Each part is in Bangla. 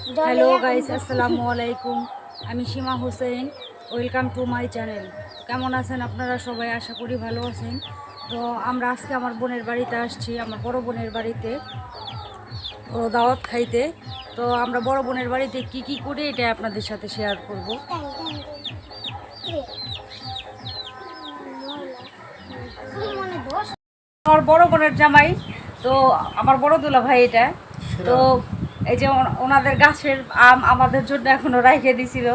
হ্যালো গাইস, আসসালামু আলাইকুম। আমি Seema Hossain. Welcome to my channel. কেমন আছেন আপনারা সবাই? আশা করি ভালো আছেন। তো আমরা আজকে আমার বোনের বাড়িতে আসছি, আমার বড় বোনের বাড়িতে ও দাওয়াত খাইতে। তো আমরা বড় বোনের বাড়িতে কি কি করি এটা আপনাদের সাথে শেয়ার করব। আমার বড় বোনের জামাই, তো আমার বড় দুলা ভাই এটা। তো এই যে ওনাদের গাছের আম আমাদের জন্য এখনো রাইখে দিছিল।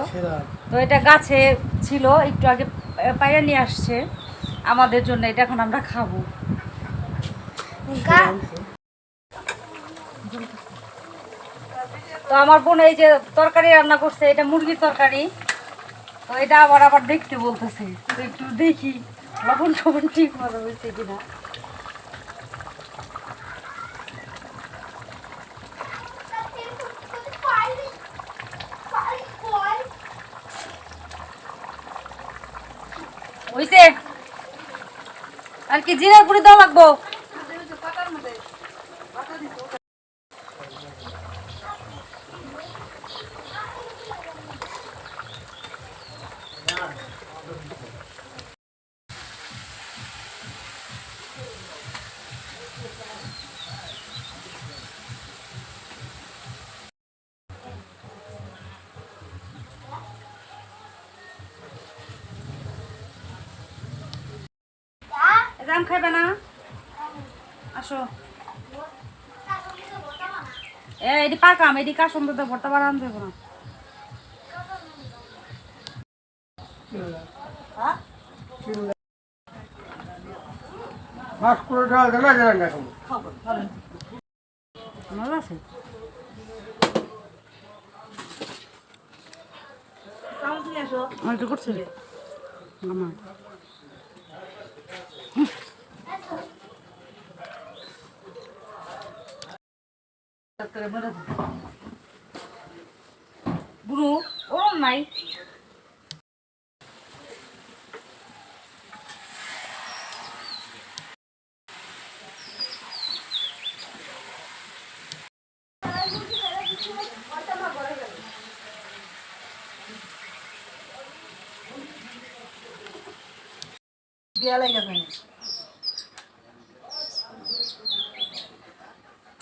তো এটা গাছে ছিল, একটু আগে পাইরা নিয়ে আসছে আমাদের জন্য। এটা এখন আমরা খাবো। তো আমার বোন এই যে তরকারি রান্না করছে, এটা মুরগির তরকারি। তো এটা আবার আবার দেখতে বলতেছে, তো একটু দেখি লবণ টবণ ঠিক মতো হয়েছে কিনা। হইছে আর কি, জিরার গুঁড়ি দেওয়া লাগবো। আম খাইবে না? আসো। এটি পাকাম, এটি কাসম তো ভর্তা বানান দেবো না। ভালো আছে। একটু করছে আমার বুড়ো ওরম নাই।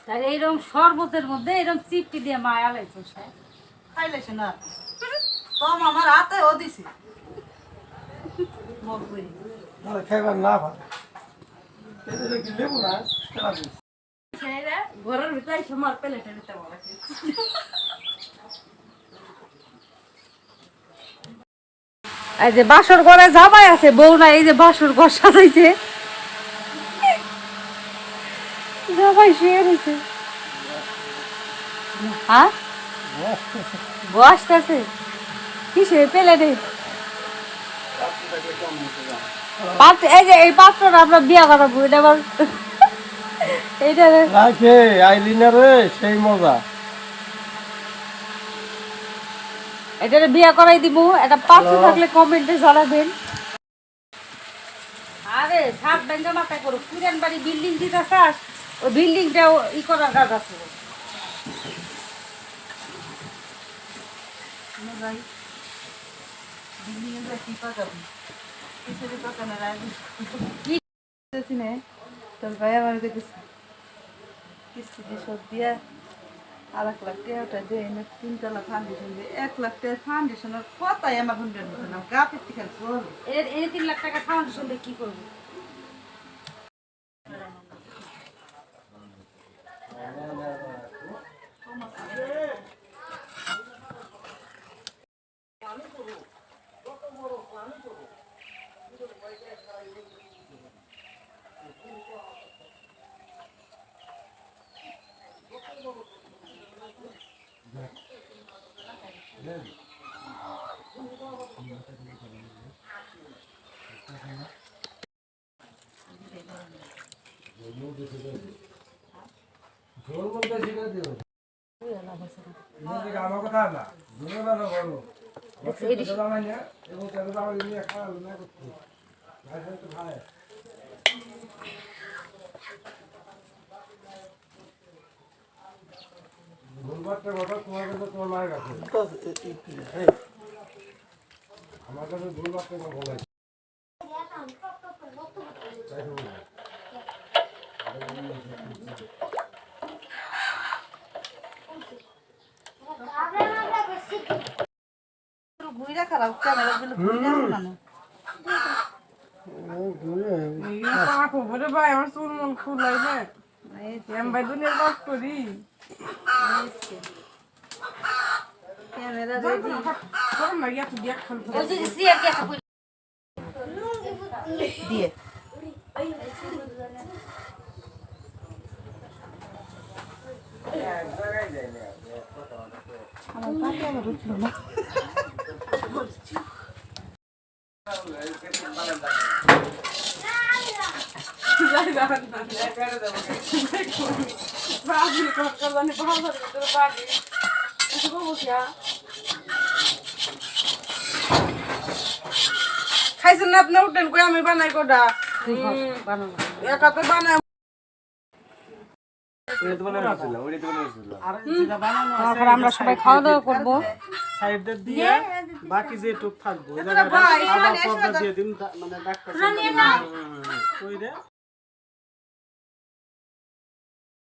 তাহলে এইরকম শরবতের মধ্যে এরকম চিপটি দিয়ে মায়া লাগছে খাইলেছে না কম আমার হাতে ও দিছে খাইবার না ভালো কি লেবু না ঘরের ভিতরে সময় পেলেটে নিতে বলে। এই যে বাসর ঘরে জামাই আছে, বউ না, এই যে বাসর ঘর সাজাইছে, জামাই শুয়ে রয়েছে। হ্যাঁ বসতেছে কিসে পেলেটে। এই যে এই পাত্রটা আমরা বিয়া করাবো, এটা আবার এইটা রাখে আইলিনা রে সেই মজা। এটা বিয়া করাই দিব। এটা পাত্র থাকলে কমেন্টে জানাবেন। আরে সাপ ব্যাঙ্গা মাথায় করো, পুরান বাড়ি বিল্ডিং দিতে চাস, ওই বিল্ডিংটাও ই করার কাজ আছে। তোর ভাই আমার দেখেছি কিস্তি দিয়ে সব দিয়ে আর 1,00,000 টাকা দিয়ে এনে 3 তলা ফাউন্ডেশন দিয়ে 1,00,000 টাকা ফাউন্ডেশনের কথাই আমার হুন্ডের মতো না গা পিত্তি খেল এর 3 লাখ টাকা ফাউন্ডেশন দিয়ে কি করবো? আমার কথা না দুটো না বলো এবং তেরো দাম নিয়ে একটা আলোচনা করতে ভাই ভুলবারটা কথা তোমার কাছে তোমার মায়ের কাছে আমার কাছে ভুলবারটা বলাই ঘুরে খারাপ ক্যামেরা গুলো ঘুরে না ক্যামেরা রেডি দিয়ে আমার পাতে আবার উঠলো না খাইছেন না আপনি উঠেন কই আমি বানাই কোটা একা তো বানাই তারপর আমরা সবাই খাওয়া দাওয়া করবো। সাইড দিয়ে বাকি যে টুক থাকবো ওই জায়গায় আদা পর্দা দিয়ে দিন মানে ডাক্তার